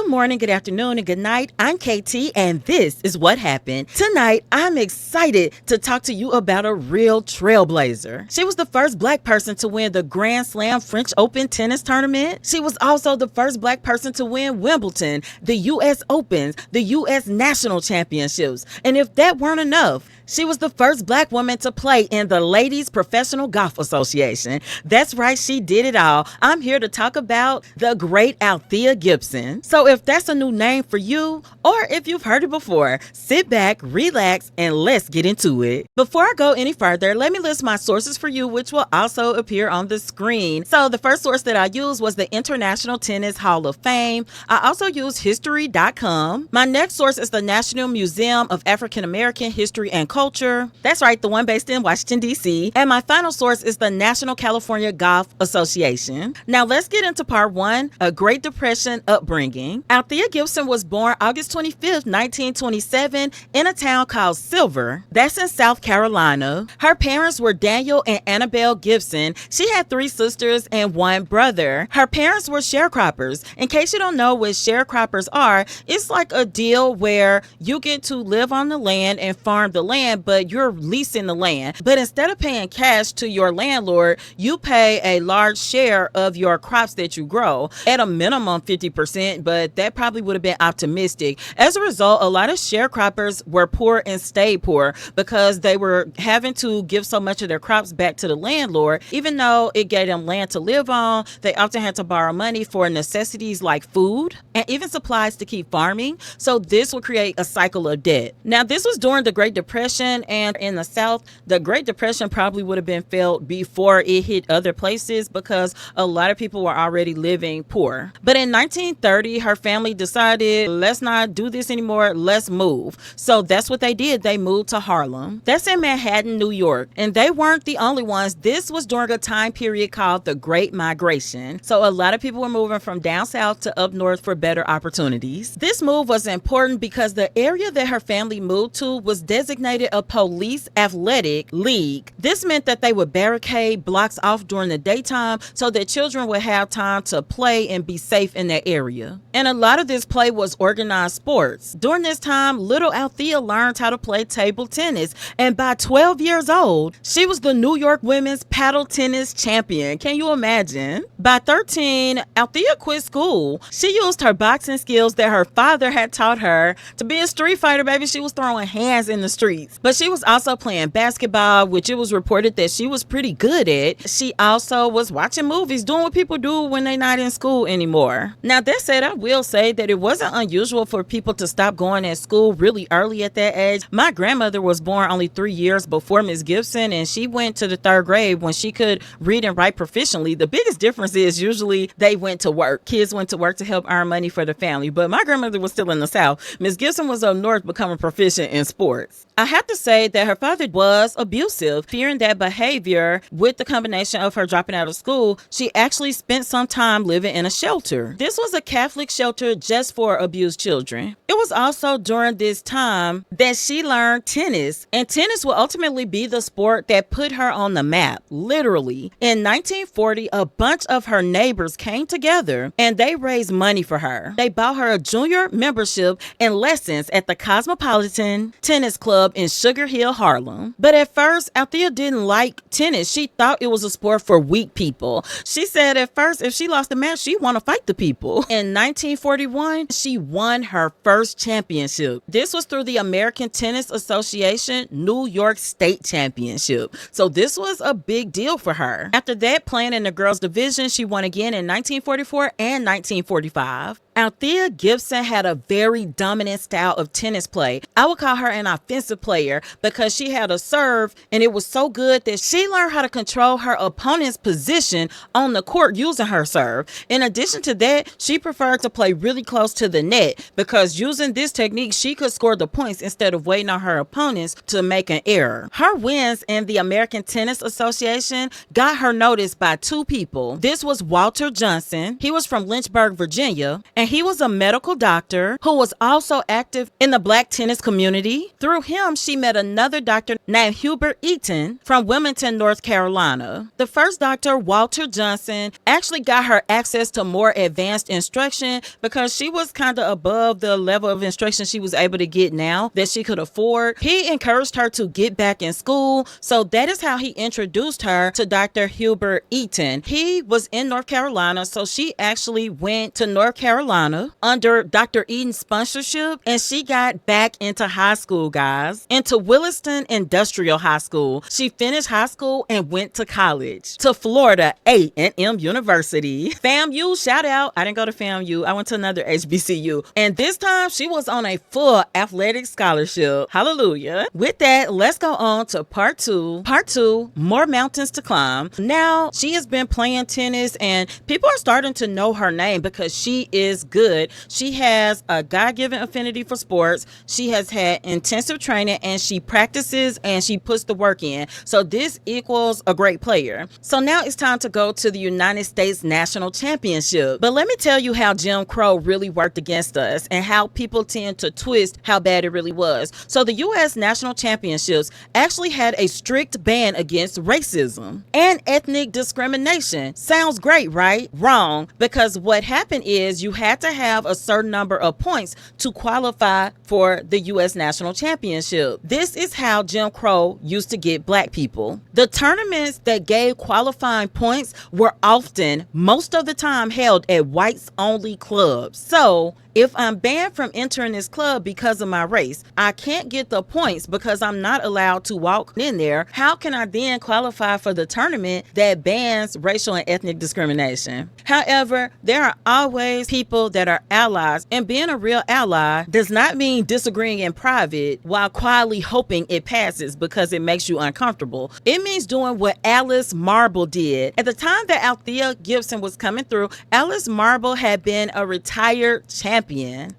Good morning, good afternoon, and good night. I'm KT, and this is What Happened. Tonight, I'm excited to talk to you about a real trailblazer. She was the first black person to win the Grand Slam French Open tennis tournament. She was also the first black person to win Wimbledon, the U.S. Opens, the U.S. National Championships. And if that weren't enough, she was the first black woman to play in the Ladies Professional Golf Association. That's right, she did it all. I'm here to talk about the great Althea Gibson. So if that's a new name for you, or if you've heard it before, sit back, relax, and let's get into it. Before I go any further, let me list my sources for you, which will also appear on the screen. So the first source that I used was the International Tennis Hall of Fame. I also used history.com. My next source is the National Museum of African American History and Culture. That's right, the one based in Washington, D.C. And my final source is the National California Golf Association. Now let's get into part one, a Great Depression upbringing. Althea Gibson was born August 25th, 1927 in a town called Silver. That's in South Carolina. Her parents were Daniel and Annabelle Gibson. She had 3 sisters and 1 brother. Her parents were sharecroppers. In case you don't know what sharecroppers are, it's like a deal where you get to live on the land and farm the land, but you're leasing the land. But instead of paying cash to your landlord, you pay a large share of your crops that you grow, at a minimum 50%, but that probably would have been optimistic. As a result, a lot of sharecroppers were poor and stayed poor because they were having to give so much of their crops back to the landlord. Even though it gave them land to live on, they often had to borrow money for necessities like food and even supplies to keep farming. So this would create a cycle of debt. Now, this was during the Great Depression, and in the South, the Great Depression probably would have been felt before it hit other places because a lot of people were already living poor. But in 1930, her family decided, let's not do this anymore, let's move. So that's what they did. They moved to Harlem. That's in Manhattan, New York. And they weren't the only ones. This was during a time period called the Great Migration. So a lot of people were moving from down south to up north for better opportunities. This move was important because the area that her family moved to was designated a police athletic league. This meant that they would barricade blocks off during the daytime so that children would have time to play and be safe in that area. And a lot of this play was organized sports. During this time, little Althea learned how to play table tennis, and by 12 years old, she was the New York women's paddle tennis champion. Can you imagine? By 13, Althea quit school. She used her boxing skills that her father had taught her to be a street fighter, baby. She was throwing hands in the streets. But she was also playing basketball, which it was reported that she was pretty good at. She also was watching movies, doing what people do when they're not in school anymore. Now, that said, I will say that it wasn't unusual for people to stop going at school really early at that age. My grandmother was born only 3 years before Miss Gibson, and she went to the 3rd grade when she could read and write proficiently. The biggest difference is usually they went to work. Kids went to work to help earn money for the family, but my grandmother was still in the South. Miss Gibson was up north becoming proficient in sports. I have to say that her father was abusive. Fearing that behavior with the combination of her dropping out of school, she actually spent some time living in a shelter. This was a Catholic shelter just for abused children. It was also during this time that she learned tennis, and tennis will ultimately be the sport that put her on the map, literally. In 1940, a bunch of her neighbors came together and they raised money for her. They bought her a junior membership and lessons at the Cosmopolitan Tennis Club in Sugar Hill, Harlem. But at first, Althea didn't like tennis. She thought it was a sport for weak people. She said at first, if she lost the match, she'd want to fight the people. In 1941, she won her first championship. This was through the American Tennis Association New York State Championship. So this was a big deal for her. After that, playing in the girls division, she won again in 1944 and 1945. Althea Gibson had a very dominant style of tennis play. I would call her an offensive player because she had a serve and it was so good that she learned how to control her opponent's position on the court using her serve. In addition to that, she preferred to play really close to the net because using this technique, she could score the points instead of waiting on her opponents to make an error. Her wins in the American Tennis Association got her noticed by 2 people. This was Walter Johnson. He was from Lynchburg, Virginia, and and he was a medical doctor who was also active in the black tennis community. Through him, she met another doctor named Hubert Eaton from Wilmington, North Carolina. The first doctor, Walter Johnson, actually got her access to more advanced instruction because she was kind of above the level of instruction she was able to get now that she could afford. He encouraged her to get back in school, so that is how he introduced her to Dr. Hubert Eaton. He was in North Carolina, so she actually went to North Carolina under Dr. Eaton's sponsorship, and she got back into high school, guys, into Williston Industrial High School. She finished high school and went to college, to Florida A&M University. FAMU, shout out. I didn't go to FAMU. I went to another HBCU, and this time she was on a full athletic scholarship. Hallelujah. With that, let's go on to part two. Part two, more mountains to climb. Now, she has been playing tennis, and people are starting to know her name because she is good. She has a God-given affinity for sports. She has had intensive training, and she practices and she puts the work in. So this equals a great player. So now it's time to go to the United States National Championship. But let me tell you how Jim Crow really worked against us and how people tend to twist how bad it really was. So the U.S. National Championships actually had a strict ban against racism and ethnic discrimination. Sounds great, right? Wrong, because what happened is you had to have a certain number of points to qualify for the U.S. National Championship. This is how Jim Crow used to get black people. The tournaments that gave qualifying points were often, most of the time, held at whites-only clubs. So if I'm banned from entering this club because of my race, I can't get the points because I'm not allowed to walk in there. How can I then qualify for the tournament that bans racial and ethnic discrimination? However, there are always people that are allies, and being a real ally does not mean disagreeing in private while quietly hoping it passes because it makes you uncomfortable. It means doing what Alice Marble did. At the time that Althea Gibson was coming through, Alice Marble had been a retired champion.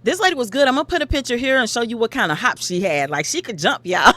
This lady was good. I'm gonna put a picture here and show you what kind of hop she had. Like, she could jump, y'all.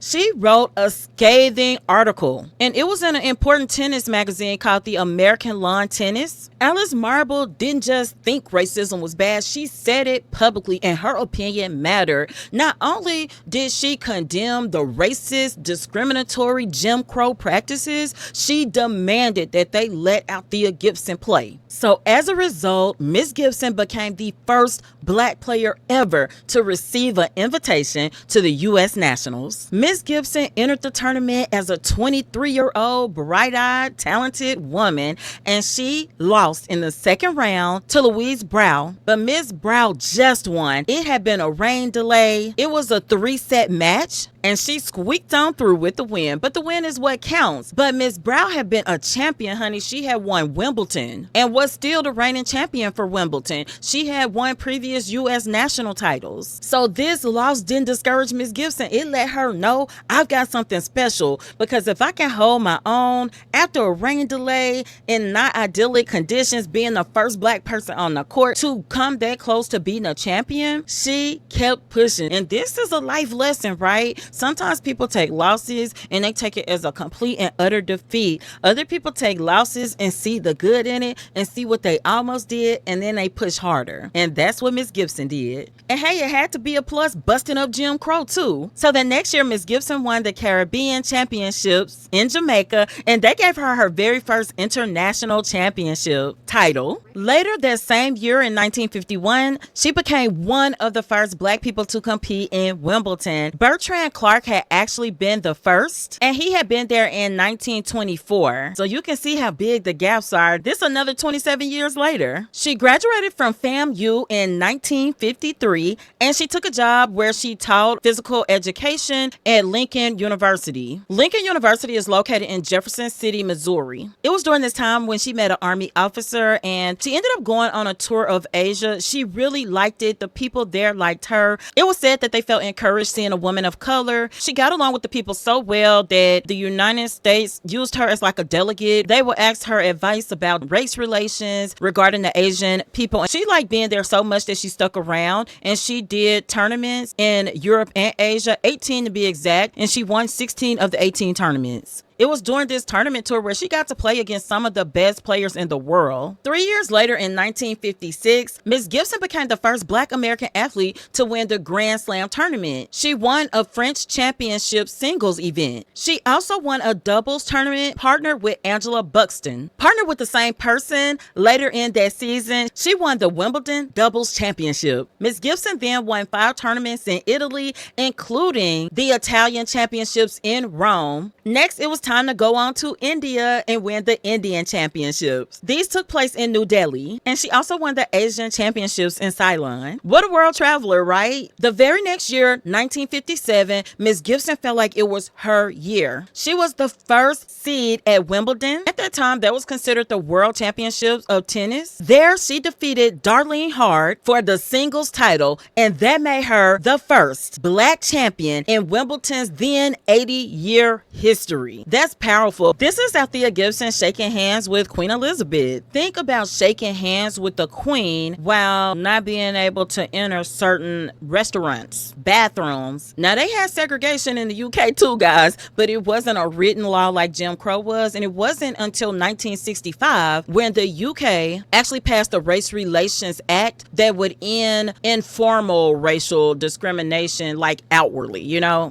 She wrote a scathing article, and it was in an important tennis magazine called the American Lawn Tennis. Alice Marble didn't just think racism was bad, she said it publicly, and her opinion mattered. Not only did she condemn the racist, discriminatory Jim Crow practices, she demanded that they let Althea Gibson play. So as a result, Miss Gibson became the first black player ever to receive an invitation to the U.S. Nationals. Miss Gibson entered the tournament as a 23-year-old, bright-eyed, talented woman, and she lost in the second round to Louise Brough. But Miss Brough just won. It had been a rain delay. It was a 3-set match, and she squeaked on through with the win. But the win is what counts. But Miss Brough had been a champion, honey. She had won Wimbledon and was still the reigning champion for Wimbledon. She had won previous U.S. national titles. So this loss didn't discourage Miss Gibson. It let her know, I've got something special, because if I can hold my own after a rain delay in not idyllic conditions, being the first black person on the court to come that close to being a champion, she kept pushing. And this is a life lesson, right? Sometimes people take losses and they take it as a complete and utter defeat. Other people take losses and see the good in it and see what they almost did, and then they push harder. And that's what Miss Gibson did. And hey, it had to be a plus busting up Jim Crow too. So the next year, Miss Gibson won the Caribbean Championships in Jamaica, and they gave her her very first international championship title. Later that same year in 1951, she became one of the first black people to compete in Wimbledon. Bertrand Clark had actually been the first, and he had been there in 1924. So you can see how big the gaps are. This another 27 years later. She graduated from FAMU in 1953, and she took a job where she taught physical education at Lincoln University. Lincoln University is located in Jefferson City, Missouri. It was during this time when she met an Army officer, and she ended up going on a tour of Asia. She really liked it. The people there liked her. It was said that they felt encouraged seeing a woman of color. She got along with the people so well that the United States used her as like a delegate. They would ask her advice about race relations regarding the Asian people. And she liked being there so much that she stuck around, and she did tournaments in Europe and Asia, 18 to be exact, and she won 16 of the 18 tournaments. It was during this tournament tour where she got to play against some of the best players in the world. 3 years later, in 1956, Miss Gibson became the first Black American athlete to win the Grand Slam tournament. She won a French championship singles event. She also won a doubles tournament partnered with Angela Buxton. Partnered with the same person, later in that season, she won the Wimbledon doubles championship. Miss Gibson then won 5 tournaments in Italy, including the Italian championships in Rome. Next, it was time to go on to India and win the Indian championships. These took place in New Delhi, and she also won the Asian championships in Ceylon. What a world traveler, right? The very next year, 1957, Miss Gibson felt like it was her year. She was the first seed at Wimbledon. At that time, that was considered the World Championships of tennis. There, she defeated Darlene Hard for the singles title, and that made her the first Black champion in Wimbledon's then 80-year history. That's powerful. This is Althea Gibson shaking hands with Queen Elizabeth. Think about shaking hands with the Queen while not being able to enter certain restaurants, bathrooms. Now, they had segregation in the UK too, guys, but it wasn't a written law like Jim Crow was, and it wasn't until 1965 when the UK actually passed the Race Relations Act that would end informal racial discrimination, like outwardly,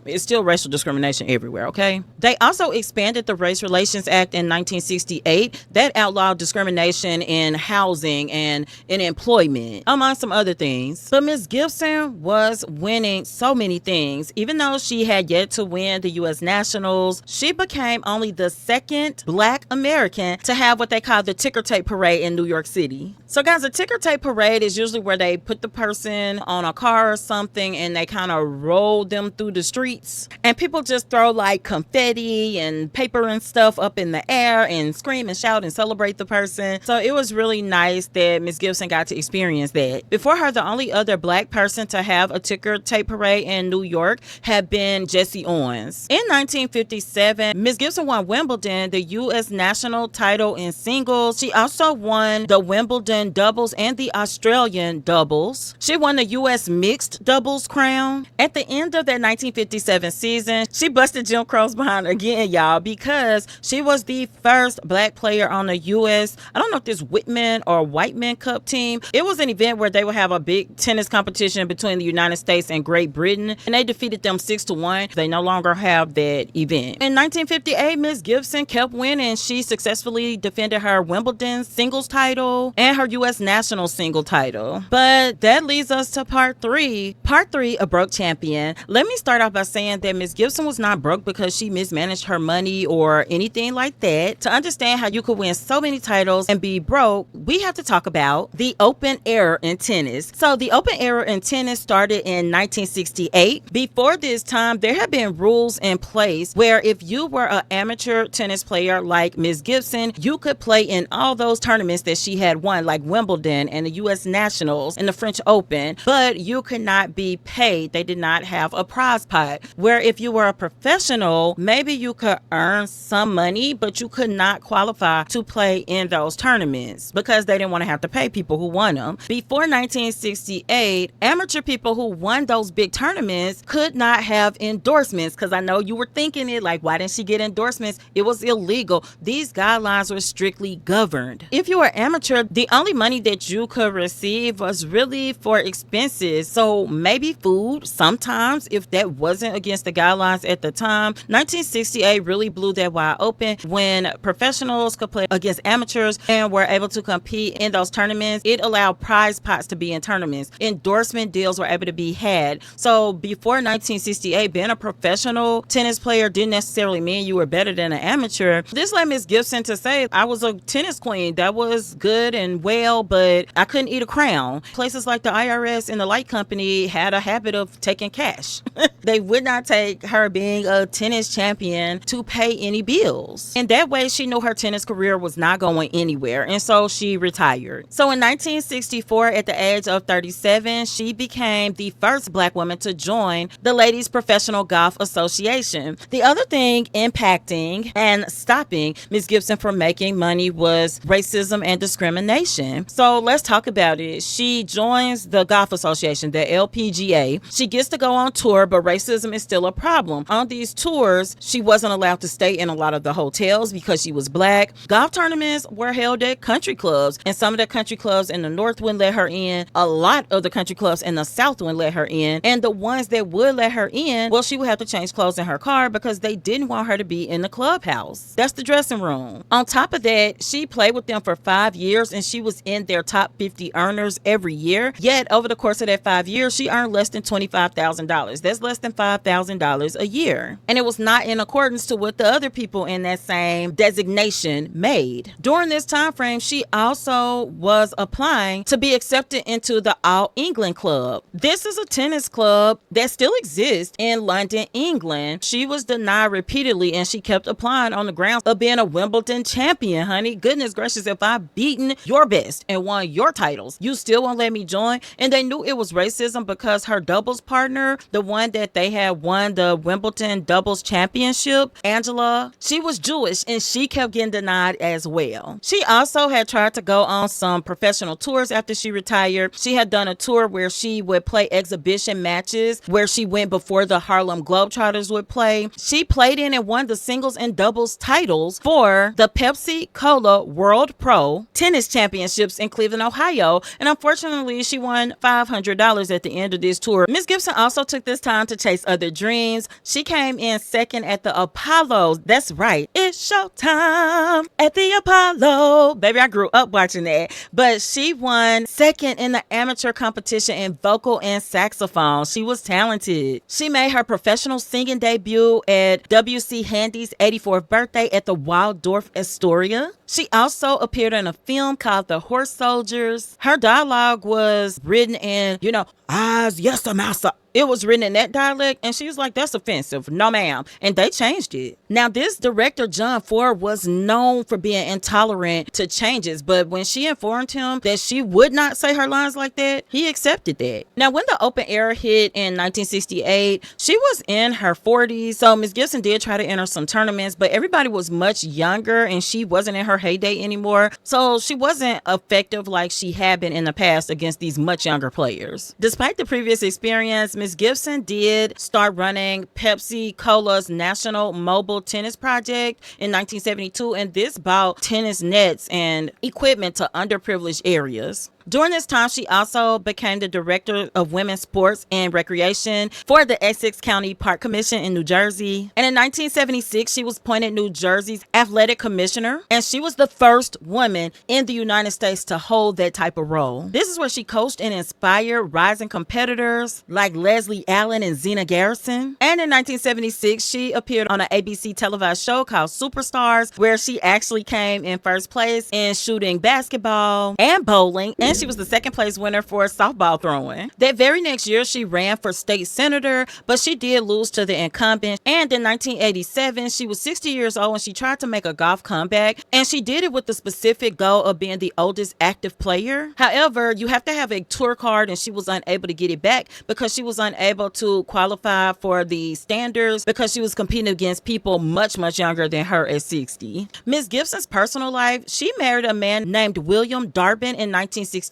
It's still racial discrimination everywhere, okay? They also expanded the Race Relations Act in 1968 that outlawed discrimination in housing and in employment, among some other things. But Miss Gibson was winning so many things. Even though she had yet to win the U.S. Nationals, she became only the second Black American to have what they call the ticker tape parade in New York City. So guys, a ticker tape parade is usually where they put the person on a car or something and they kind of roll them through the streets, and people just throw like confetti and paper and stuff up in the air and scream and shout and celebrate the person. So it was really nice that Miss Gibson got to experience that. Before her, the only other Black person to have a ticker tape parade in New York had been Jesse Owens. In 1957, Miss Gibson won Wimbledon, the U.S. national title in singles. She also won the Wimbledon doubles and the Australian doubles. She won the U.S. mixed doubles crown. At the end of that 1957 season, she busted Jim Crow's behind again, y'all, because she was the first Black player on the U.S. I don't know if this Whitman or Whiteman Cup team. It was an event where they would have a big tennis competition between the United States and Great Britain, and they defeated them 6-1. They no longer have that event. In 1958, Miss Gibson kept winning. She successfully defended her Wimbledon singles title and her U.S. national single title. But that leads us to part 3. Part 3, a broke champion. Let me start off by saying that Miss Gibson was not broke because she mismanaged her money or anything like that. To understand how you could win so many titles and be broke, we have to talk about the open era in tennis. So the open era in tennis started in 1968. Before this time, there had been rules in place where if you were an amateur tennis player like Miss Gibson, you could play in all those tournaments that she had won, like Wimbledon and the U.S. Nationals and the French Open, but you could not be paid. They did not have a prize pot. Where if you were a professional, maybe you could earn some money, but you could not qualify to play in those tournaments because they didn't want to have to pay people who won them. Before 1968, amateur people who won those big tournaments could not have endorsements, because I know you were thinking it like, why didn't she get endorsements? It was illegal. These guidelines were strictly governed. If you were amateur, the only money that you could receive was really for expenses. So maybe food sometimes, if that wasn't against the guidelines at the time. 1968 really blew that wide open when professionals could play against amateurs and were able to compete in those tournaments. It allowed prize pots to be in tournaments. Endorsement deals were able to be had. So before 1968, being a professional tennis player didn't necessarily mean you were better than an amateur. This led Miss Gibson to say, I was a tennis queen. That was good and well, but I couldn't eat a crown. Places like the IRS and the light company had a habit of taking cash. They would not take her being a tennis champion to pay any bills. And that way she knew her tennis career was not going anywhere. And so she retired. So in 1964, at the age of 37, she became the first Black woman to join the Ladies Professional Golf Association. The other thing impacting and stopping Miss Gibson from making money was racism and discrimination. So let's talk about it. She joins the Golf Association, the LPGA. She gets to go on tour, but racism is still a problem. On these tours, she wasn't allowed to stay in a lot of the hotels because she was black. Golf tournaments were held at country clubs, and some of the country clubs in the north wouldn't let her in. A lot of the country clubs in the south wouldn't let her in, and the ones that would let her in, well, she would have to change clothes in her car because they didn't want her to be in the clubhouse. That's the dressing room. On top of that, she played with them for 5 years, and she was in their top 50 earners every year. Yet over the course of that 5 years, she earned less than $25,000. That's less than $5,000 a year, and it was not in accordance to what the other people in that same designation made. During this time frame, she also was applying to be accepted into the All England Club. This is a tennis club that still exists in London, England. She was denied repeatedly, and she kept applying on the grounds of being a Wimbledon champion, honey. Goodness gracious, if I've beaten your best and won your titles, you still won't let me join? And they knew it was racism because her doubles partner, the one that they had won the Wimbledon doubles championship, Angela, she was Jewish, and she kept getting denied as well. She also had tried to go on some professional tours after she retired. She had done a tour where she would play exhibition matches, where she went before the Harlem Globetrotters would play. She played in and won the singles and doubles titles for the Pepsi Cola World Pro Tennis Championships in Cleveland, Ohio, and unfortunately she won $500 at the end of this tour. Miss Gibson also took this time to chase other dreams. She came in second at the Apollo. That's right, it's showtime at the Apollo. Baby, I grew up watching that. But she won second in the amateur competition in vocal and saxophone. She was talented. She made her professional singing debut at W.C. Handy's 84th birthday at the Waldorf Astoria. She also appeared in a film called The Horse Soldiers. Her dialogue was written in, yes, sir, master. It was written in that dialect, and she was like, that's offensive. No, ma'am. And they changed it. Now, this director, John Ford, was known for being intolerant to changes, but when she informed him that she would not say her lines like that, he accepted that. Now, when the open air hit in 1968, she was in her 40s, so Miss Gibson did try to enter some tournaments, but everybody was much younger, and she wasn't in her heyday anymore, so she wasn't effective like she had been in the past against these much younger players. Despite the previous experience, Miss Gibson did start running Pepsi Cola's National Mobile Tennis Project in 1972, and this bought tennis nets and equipment to underprivileged areas. During this time, she also became the director of women's sports and recreation for the Essex County Park Commission in New Jersey. And in 1976, she was appointed New Jersey's athletic commissioner, and she was the first woman in the United States to hold that type of role. This is where she coached and inspired rising competitors like Leslie Allen and Zena Garrison. And in 1976, she appeared on an ABC televised show called Superstars, where she actually came in first place in shooting basketball and bowling, and she was the second place winner for softball throwing. That very next year, she ran for state senator, but she did lose to the incumbent. And in 1987, she was 60 years old and she tried to make a golf comeback, and she did it with the specific goal of being the oldest active player. However, you have to have a tour card, and she was unable to get it back because she was unable to qualify for the standards because she was competing against people much, much younger than her at 60. Miss Gibson's personal life, she married a man named William Darbin in 1965.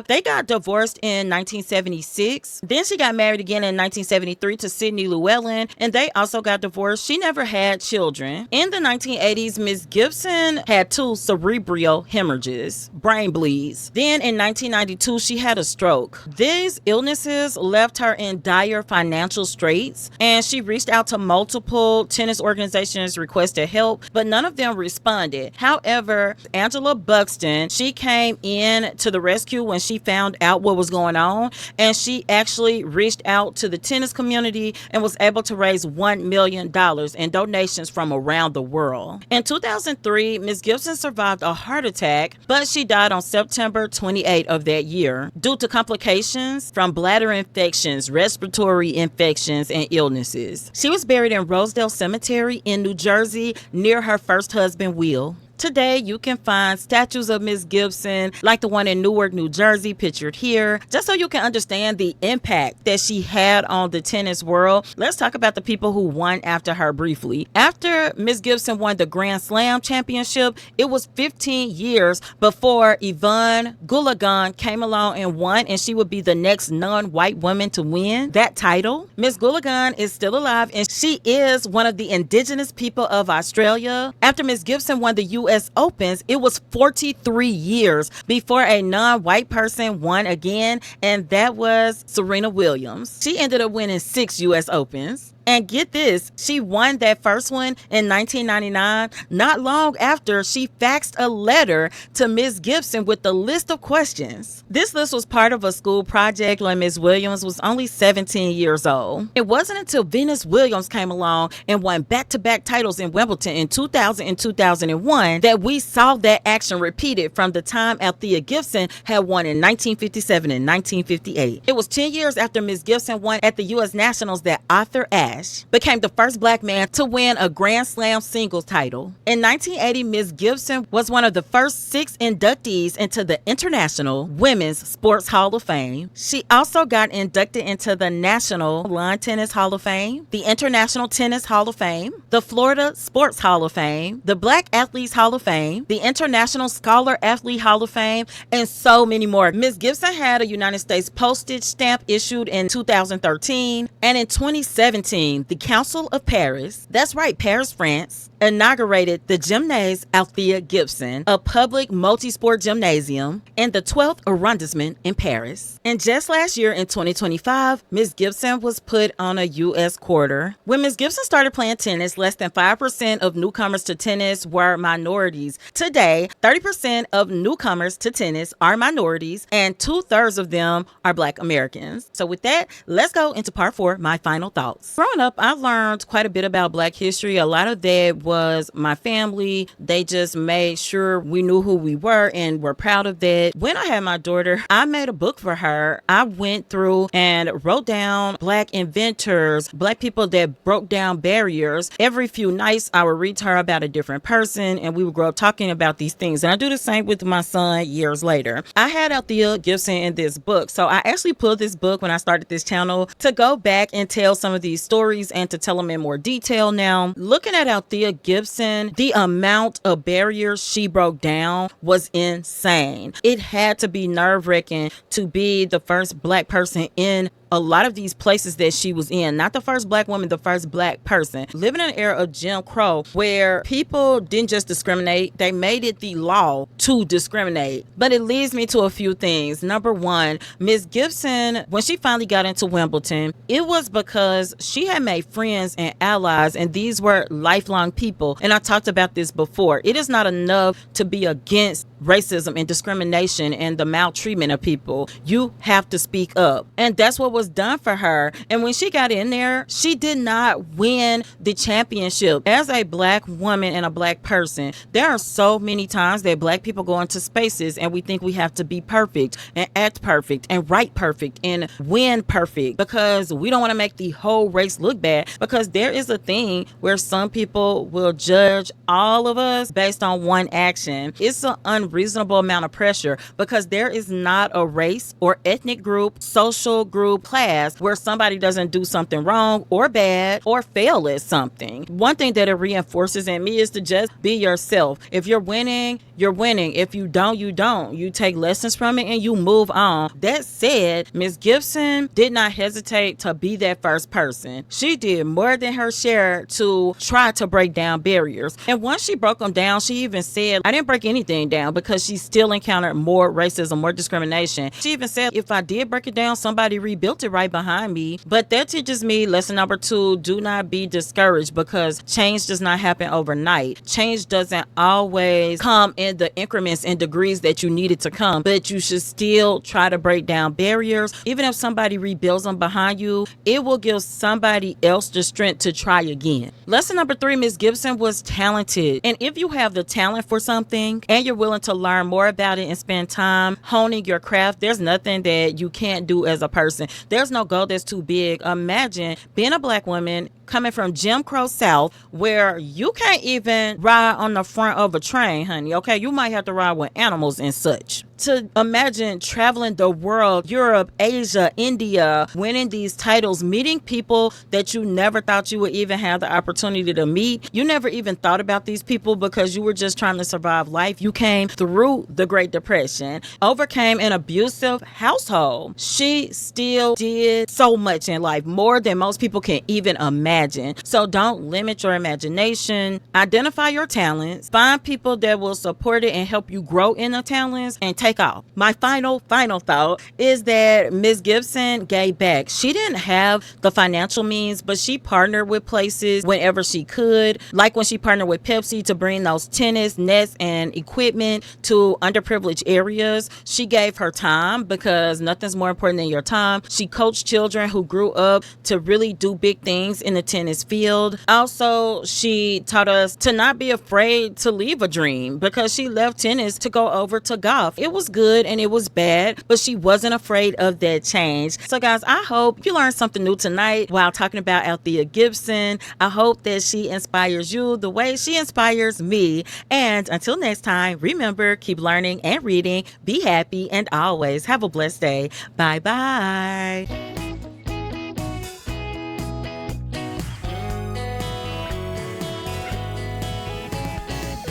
They got divorced in 1976. Then she got married again in 1973 to Sidney Llewellyn, and they also got divorced. She never had children. In the 1980s, Miss Gibson had 2 cerebral hemorrhages, brain bleeds. Then in 1992, she had a stroke. These illnesses left her in dire financial straits, and she reached out to multiple tennis organizations, requested help, but none of them responded. However, Angela Buxton, she came in to the rescue when she found out what was going on, and she actually reached out to the tennis community and was able to raise $1 million in donations from around the world. In 2003, Ms. Gibson survived a heart attack, but she died on September 28 of that year due to complications from bladder infections, respiratory infections, and illnesses. She was buried in Rosedale Cemetery in New Jersey near her first husband, Will. Today, you can find statues of Miss Gibson, like the one in Newark, New Jersey, pictured here, just so you can understand the impact that she had on the tennis world. Let's talk about the people who won after her briefly. After Miss Gibson won the Grand Slam championship, it was 15 years before Yvonne Goolagong came along and won, and she would be the next non-white woman to win that title. Miss Goolagong is still alive, and she is one of the indigenous people of Australia. After Miss Gibson won the U.S. Opens, it was 43 years before a non-white person won again, and that was Serena Williams. She ended up winning 6 U.S. Opens. And get this, she won that first one in 1999. Not long after, she faxed a letter to Miss Gibson with the list of questions. This list was part of a school project when Miss Williams was only 17 years old. It wasn't until Venus Williams came along and won back-to-back titles in Wimbledon in 2000 and 2001 that we saw that action repeated from the time Althea Gibson had won in 1957 and 1958. It was 10 years after Miss Gibson won at the U.S. Nationals that Arthur Ashe became the first black man to win a Grand Slam singles title. In 1980, Miss Gibson was one of the first 6 inductees into the International Women's Sports Hall of Fame. She also got inducted into the National Lawn Tennis Hall of Fame, the International Tennis Hall of Fame, the Florida Sports Hall of Fame, the Black Athletes Hall of Fame, the International Scholar Athlete Hall of Fame, and so many more. Miss Gibson had a United States postage stamp issued in 2013, and in 2017, the Council of Paris, that's right, Paris, France, inaugurated the Gymnase Althea Gibson, a public multi-sport gymnasium in the 12th arrondissement in Paris. And just last year in 2025, Miss Gibson was put on a U.S. quarter. When Miss Gibson started playing tennis, less than 5% of newcomers to tennis were minorities. Today, 30% of newcomers to tennis are minorities, and 2/3 of them are Black Americans. So with that, let's go into part 4, my final thoughts. Growing up, I learned quite a bit about Black history. A lot of that was my family. They just made sure we knew who we were and were proud of that. When I had my daughter, I made a book for her. I went through and wrote down Black inventors, Black people that broke down barriers. Every few nights, I would read to her about a different person, and we would grow up talking about these things. And I do the same with my son years later. I had Althea Gibson in this book, so I actually pulled this book when I started this channel to go back and tell some of these stories and to tell them in more detail. Now, looking at Althea Gibson, the amount of barriers she broke down was insane. It had to be nerve-wracking to be the first Black person in a lot of these places that she was in. Not the first Black woman, the first Black person. Living in an era of Jim Crow where people didn't just discriminate, they made it the law to discriminate. But it leads me to a few things. Number one, Miss Gibson, when she finally got into Wimbledon, it was because she had made friends and allies, and these were lifelong people. And I talked about this before. It is not enough to be against racism and discrimination and the maltreatment of people. You have to speak up. And that's what was done for her. And when she got in there, she did not win the championship. As a Black woman and a Black person, there are so many times that Black people go into spaces and we think we have to be perfect and act perfect and write perfect and win perfect because we don't want to make the whole race look bad, because there is a thing where some people will judge all of us based on one action. It's an unreasonable amount of pressure because there is not a race or ethnic group, social group, class where somebody doesn't do something wrong or bad or fail at something. One thing that it reinforces in me is to just be yourself. If you're winning, you're winning. If you don't, you don't. You take lessons from it and you move on. That said, Miss Gibson did not hesitate to be that first person. She did more than her share to try to break down barriers. And once she broke them down, she even said, I didn't break anything down, because she still encountered more racism, more discrimination. She even said, if I did break it down, somebody rebuilt it right behind me. But that teaches me lesson number 2, do not be discouraged, because change does not happen overnight. Change doesn't always come in the increments and degrees that you need it to come, but you should still try to break down barriers. Even if somebody rebuilds them behind you, it will give somebody else the strength to try again. Lesson number 3, Miss Gibson was talented. And if you have the talent for something and you're willing to learn more about it and spend time honing your craft, there's nothing that you can't do as a person. There's no goal that's too big. Imagine being a Black woman coming from Jim Crow South, where you can't even ride on the front of a train, honey, okay? You might have to ride with animals and such. To imagine traveling the world, Europe, Asia, India, winning these titles, meeting people that you never thought you would even have the opportunity to meet. You never even thought about these people because you were just trying to survive life. You came through the Great Depression, overcame an abusive household. She still did so much in life, more than most people can even imagine. So don't limit your imagination. Identify your talents. Find people that will support it and help you grow in the talents, and take off. My final thought is that Miss Gibson gave back. She didn't have the financial means, but she partnered with places whenever she could, like when she partnered with Pepsi to bring those tennis nets and equipment to underprivileged areas. She gave her time, because nothing's more important than your time. She coached children who grew up to really do big things in the tennis field. Also, she taught us to not be afraid to leave a dream, because she left tennis to go over to golf. It was good and it was bad, but she wasn't afraid of that change. So guys, I hope you learned something new tonight while talking about Althea Gibson. I hope that she inspires you the way she inspires me. And until next time, remember, keep learning and reading, be happy, and always have a blessed day. Bye bye.